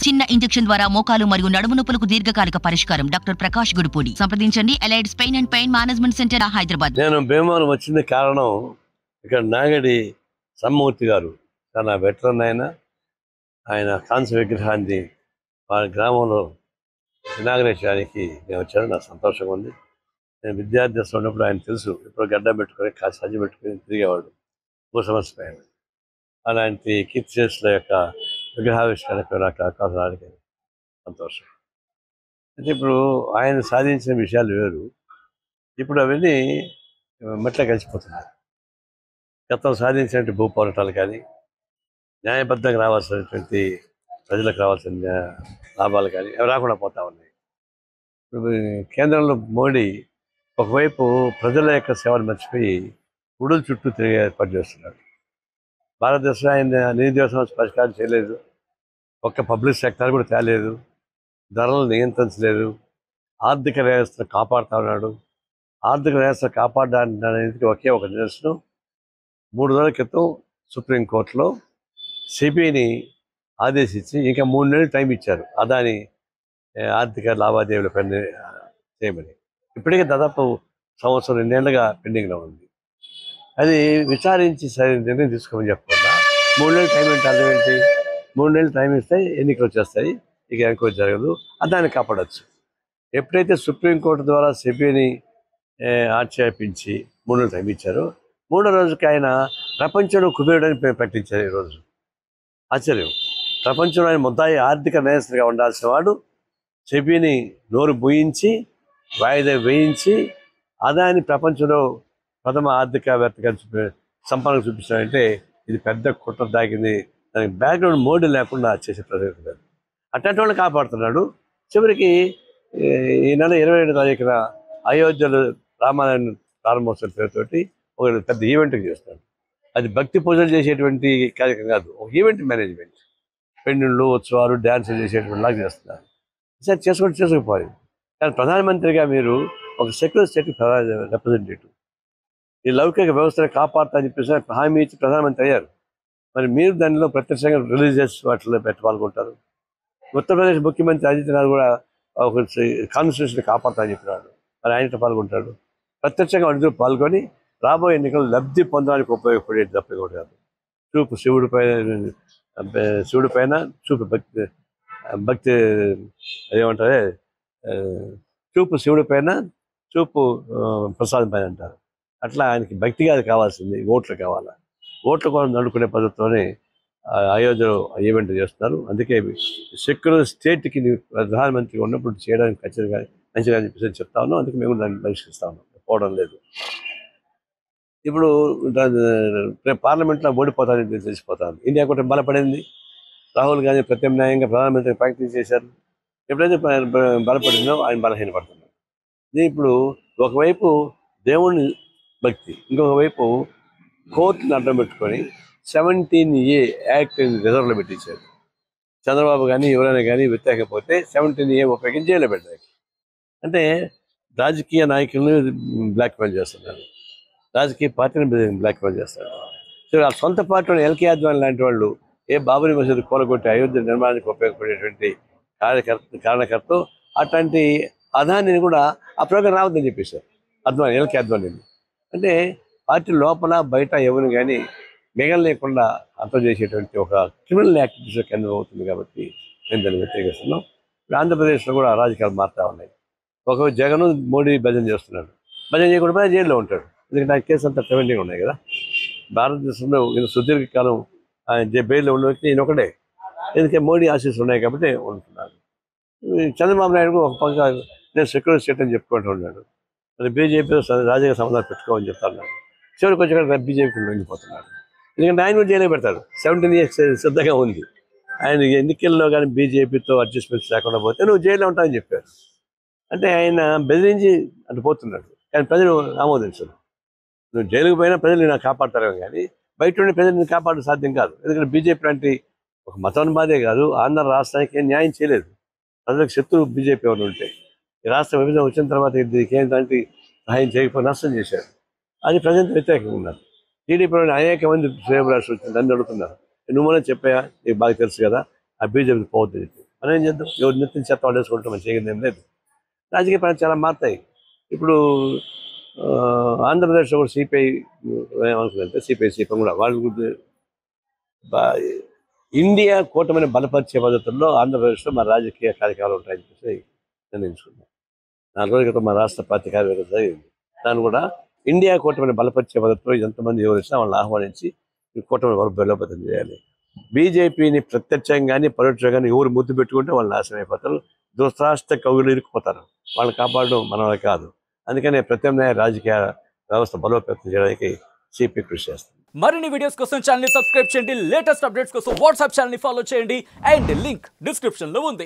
చిన్న ఇంజెక్షన్ ద్వారా మోకాలు మరియు నడుము నొప్పులకు దీర్ఘకాలిక పరిష్కారం. డాక్టర్ ప్రకాష్ గుడిపూడి. సంప్రదించండి. Allied's pain and pain management centre, Hyderabad. నేను భీమవరం వచ్చిన కారణం ఇక్కడ నాగడి సమ్మూర్తి గారు చాలా వెటరన్. ఆయన కాంస్య విగ్రహాన్ని వారి గ్రామంలో ఇనాగరేషన్కి నేను వచ్చాను. నాకు సంతోషంగా ఉంది. నేను విద్యార్థి దశలో ఉన్నప్పుడు ఆయన తెలుసు. ఇప్పుడు గడ్డ పెట్టుకొని సజ్జ పెట్టుకొని తిరిగేవాడు. సమస్య అలాంటి కీర్తిశేషుల యొక్క విగ్రహావిష్కరణకు నాకు అవకాశం రావడానికి సంతోషం. అయితే ఇప్పుడు ఆయన సాధించిన విషయాలు వేరు, ఇప్పుడు అవన్నీ మెట్ల కలిసిపోతున్నాయి. గతంలో సాధించినటువంటి భూ పోరాటాలు కానీ, న్యాయబద్ధంగా రావాల్సినటువంటి ప్రజలకు రావాల్సిన లాభాలు కానీ అవి రాకుండా పోతా ఉన్నాయి. ఇప్పుడు కేంద్రంలో మోడీ ఒకవైపు ప్రజల యొక్క సేవలు మర్చిపోయి ఉడుల చుట్టూ తిరిగే ఏర్పాటు చేస్తున్నాడు. భారతదేశంలో ఆయన నిరుద్యోగ సమస్య పరిష్కారం చేయలేదు. ఒక్క పబ్లిక్ సెక్టర్ కూడా తేలేదు. ధరలు నియంత్రించలేదు. ఆర్థిక వ్యవస్థను కాపాడుతూ ఉన్నాడు. ఆర్థిక వ్యవస్థ కాపాడడానికి ఒకే ఒక నిదర్శనం, 3 రోజుల క్రితం సుప్రీంకోర్టులో సిబిఐని ఆదేశించి ఇంకా 3 నెలలు టైం ఇచ్చారు అదాని ఆర్థిక లావాదేవీల పైన చేయమని. ఇప్పటికే దాదాపు సంవత్సరం 2 ఏళ్ళుగా పెండింగ్లో ఉంది. అది విచారించి సరైన నిర్ణయం తీసుకోమని చెప్పకుండా 3 నెలలు టైం ఏంటి, అర్థం ఏంటి? 3 నెలలు టైం ఇస్తే ఎన్నికలు వచ్చేస్తాయి, ఇక ఎంక్వైరీ జరగదు, అదాన్ని కాపాడచ్చు. ఎప్పుడైతే సుప్రీంకోర్టు ద్వారా సిబిఐని ఆక్షేపించి 3 నెలలు టైం ఇచ్చారో, 3వ రోజుకి ఆయన ప్రపంచంలో కుబేరుడని ప్రకటించారు. ఈరోజు ఆశ్చర్యం. ప్రపంచంలో ఆయన ముద్దాయి ఆర్థిక నేరస్తుడిగా ఉండాల్సిన వాడు సెబీని నోరు బోయించి వాయిదా వేయించి అదాని ప్రపంచంలో ప్రథమ ఆర్థికవేత్తగా సంపన్న చూపిస్తాడంటే ఇది పెద్ద కుట్ర దాగింది. దానికి బ్యాక్గ్రౌండ్ మోడీ లేకుండా చేసే ప్రజలు అట్లాంటి వాళ్ళు కాపాడుతున్నాడు. చివరికి ఈ నెల 27వ తారీఖున అయోధ్యలో రామాలయం ప్రారంభోత్సవం పేరుతోటి ఒక పెద్ద ఈవెంట్ చేస్తున్నాడు. అది భక్తి పూజలు చేసేటువంటి కార్యక్రమం కాదు, ఒక ఈవెంట్ మేనేజ్మెంట్. పెళ్ళిళ్ళు, ఉత్సవాలు, డ్యాన్సులు చేసేటువంటి లాగా చేస్తున్నారు. ఈసారి చేసుకోకపోవాలి. కానీ ప్రధానమంత్రిగా మీరు ఒక సెక్యులర్ స్టేట్ రిప్రజెంటేటివ్, ఈ లౌకిక వ్యవస్థను కాపాడుతా అని చెప్పేసి హామీ ఇచ్చి ప్రధానమంత్రి అయ్యారు. మరి మీరు దానిలో ప్రత్యక్షంగా రిలీజియస్ వాటిలో పాల్గొంటారు. ఉత్తరప్రదేశ్ ముఖ్యమంత్రి ఆదిత్యనాథ్ కూడా ఒక కాన్స్టిట్యూషన్ కాపాడుతా అని చెప్పినాడు. మరి ఆయనతో పాల్గొంటాడు. ప్రత్యక్షంగా అందరూ పాల్గొని రాబోయే ఎన్నికలు లబ్ధి పొందడానికి ఉపయోగపడేది తప్ప కాదు. చూపు శివుడి పైన చూపు భక్తి ఏమంటారే, చూపు శివుడి పైన, చూపు ప్రసాదం పైన అంటారు. అట్లా ఆయనకి భక్తిగా అది కావాల్సింది, ఓట్లు కావాలా. ఓట్ల కోసం నడుకునే పద్ధతిలోనే అయోధ్యలో ఈవెంట్ చేస్తున్నారు. అందుకే సెక్యులర్ స్టేట్కి ప్రధానమంత్రి ఉన్నప్పుడు చేయడానికి ఖచ్చితంగా మంచిగా చెప్పేసి చెప్తా ఉన్నాం. అందుకే మేము దాన్ని పరిష్కరిస్తా ఉన్నాం, పోవడం లేదు. ఇప్పుడు రేపు పార్లమెంట్లో ఓడిపోతానని తెలిసిపోతాను. ఇండియా కూడా బలపడింది. రాహుల్ గాంధీ ప్రత్యామ్నాయంగా ప్రధానమంత్రి ప్రకటన చేశారు. ఎప్పుడైతే బలపడిందో ఆయన బలహీనపడుతున్నారు. ఇప్పుడు ఒకవైపు దేవుని భక్తి, ఇంకొక వైపు కోర్టుని అడ్డం పెట్టుకొని 17A యాక్ట్ రిజర్వ్లో పెట్టించారు. చంద్రబాబు కానీ ఎవరైనా కానీ వ్యతిరేకపోతే 17A ఉపయోగించి జైల్లో పెట్టారు. అంటే రాజకీయ నాయకులను బ్లాక్మెయిల్ చేస్తున్నారు, రాజకీయ పార్టీని బ్లాక్మెయిల్ చేస్తారు. సో ఆ సొంత పార్టీలో ఎల్కే అద్వానీ లాంటి వాళ్ళు ఏ బాబరీ మసీదు కూలగొట్టి అయోధ్య నిర్మాణానికి ఉపయోగపడేటువంటి కారణకర్త అట్లాంటి అదానిని కూడా ఆ ప్రోగ్రాం రావద్దని చెప్పేశారు ఎల్కే అద్వానీని. అంటే పార్టీ లోపల బయట ఎవరిని కానీ మిగలలేకుండా అర్థం చేసేటువంటి ఒక క్రిమినల్ యాక్టివిటీస్ కేంద్రం అవుతుంది. కాబట్టి మేము దాన్ని వ్యతిరేకిస్తున్నాం. ఇప్పుడు ఆంధ్రప్రదేశ్లో కూడా రాజకీయాలు మారుతూ ఉన్నాయి. ఒక జగన్ మోడీ భజన చేస్తున్నాడు, భజన చేయకుండా జైల్లో ఉంటాడు. ఎందుకంటే ఆ కేసు అంతా ట్రెండింగ్ ఉన్నాయి కదా. భారతదేశంలో ఈయన సుదీర్ఘకాలం ఆయన బెయిల్లో ఉన్న వ్యక్తి ఈయన ఒకటే. ఎందుకంటే మోడీ ఆశీస్సులు ఉన్నాయి కాబట్టి ఉంటున్నారు. చంద్రబాబు నాయుడు ఒక పక్క నేను సెక్యులర్ స్టేట్ అని చెప్పుకుంటూ ఉన్నాడు. మరి బీజేపీతో రాజకీయ సంబంధాలు పెట్టుకోమని చెప్తా ఉన్నాడు. చివరికి వచ్చి బీజేపీకి లొంగిపోతున్నాడు. ఎందుకంటే ఆయన కూడా జైలు పెడతాడు. 17 years సిద్ధంగా ఉంది. ఆయన ఎన్నికల్లో కానీ బీజేపీతో అడ్జస్ట్మెంట్స్ లేకుండా పోతే నువ్వు జైల్లో ఉంటావని చెప్పారు. అంటే ఆయన బెదిరించి అటు పోతున్నాడు. కానీ ప్రజలు ఆమోదించరు. నువ్వు జైలుకు పోయినా ప్రజలు నాకు కాపాడతారేమో కానీ బయట ఉండే ప్రజలను కాపాడడం సాధ్యం కాదు. ఎందుకంటే బీజేపీ లాంటి ఒక మతోన్మాదే కాదు, ఆంధ్ర రాష్ట్రానికి ఏం న్యాయం చేయలేదు. ప్రజలకు శత్రువు బీజేపీ ఎవరు ఉంటే ఈ రాష్ట్ర విభజన వచ్చిన తర్వాత దీనికి ఏంటంటే సహాయం చేయకపోతే నష్టం చేశారు. అది ప్రజలకు వ్యతిరేకంగా ఉన్నారు. టీడీపీలోని అనేక మంది శ్రేయభిలాషులు వచ్చి నన్ను అడుగుతున్నారు, నువ్వు చెప్పాయా, నీకు బాగా తెలుసు కదా, ఆ బీజేపీ పోవద్దని చెప్పి. మనం ఏం చేద్దాం? ఎవరు నెత్తిన చెత్త వాళ్ళు వేసుకుంటాం, మనం చేయగలిగింది ఏం లేదు. రాజకీయ పనులు చాలా మారుతాయి. ఇప్పుడు ఆంధ్రప్రదేశ్లో కూడా సిపిఐ ఏమనుకుందంటే సిపిఐ కూడా వాళ్ళు ఇండియా కూటమిని బలపరిచే పద్ధతుల్లో ఆంధ్రప్రదేశ్లో మా రాజకీయ కార్యక్రమాలు ఉంటాయని చెప్పేసి నిర్ణయించుకున్నాం. 4 రోజుల క్రితం మా రాష్ట్ర పార్టీ కార్యక్రమం జరిగింది. దాన్ని కూడా ఇండియా కూటమిని బలపరిచే పద్ధతిలో ఎంతమంది ఎవరు వచ్చినా వాళ్ళని ఆహ్వానించి ఈ కూటమిని వరకు బలోపేతం చేయాలి. బీజేపీని ప్రత్యక్షంగా కానీ పరోక్షంగా కానీ ఎవరు ముద్దు పెట్టుకుంటే వాళ్ళు నాశనం అయిపోతారు. దుస్రాష్ట్ర కవులు ఇరుక్కుపోతారు. వాళ్ళని కాపాడడం మనమే కాదు. అందుకనే ప్రత్యామ్నాయ రాజకీయ వ్యవస్థ బలోపేతం చేయడానికి సిపి కృషి చేస్తుంది. మరిన్ని వీడియోస్ కోసం ఛానల్ ని సబ్స్క్రైబ్ చేయండి. లేటెస్ట్ అప్డేట్స్ కోసం వాట్సాప్ ఛానల్ ని ఫాలో చేయండి. అండ్ లింక్ డిస్క్రిప్షన్ లో ఉంది.